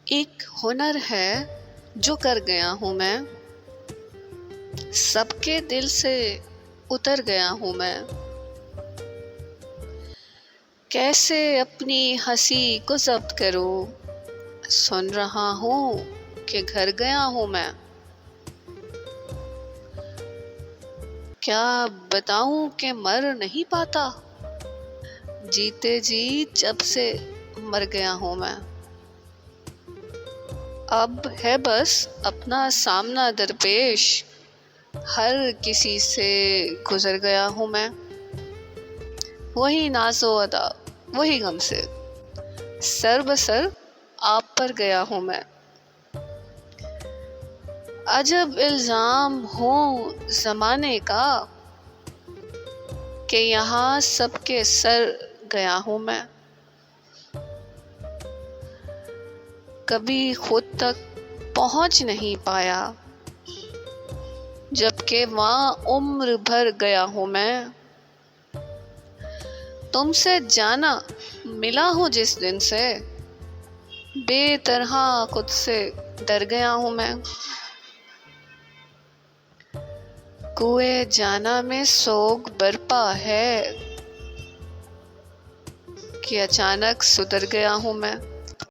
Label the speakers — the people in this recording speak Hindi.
Speaker 1: एक हुनर है जो कर गया हूँ मैं, सबके दिल से उतर गया हूँ मैं। कैसे अपनी हंसी को जब्त करूँ, सुन रहा हूँ कि घर गया हूँ मैं। क्या बताऊँ कि मर नहीं पाता, जीते जी जब से मर गया हूँ मैं। अब है बस अपना सामना दरपेश, हर किसी से गुजर गया हूँ मैं। वही नाज़ो अदा वही गम से सर बसर आप पर गया हूँ मैं। अजब इल्जाम हो जमाने का कि यहाँ सबके सर गया हूँ मैं। कभी खुद तक पहुँच नहीं पाया, जबकि वहाँ उम्र भर गया हूँ मैं। तुमसे जाना मिला हूँ जिस दिन से, बेतरह खुद से डर गया हूँ मैं। कुएं जाना में सोग बरपा है कि अचानक सुधर गया हूँ मैं।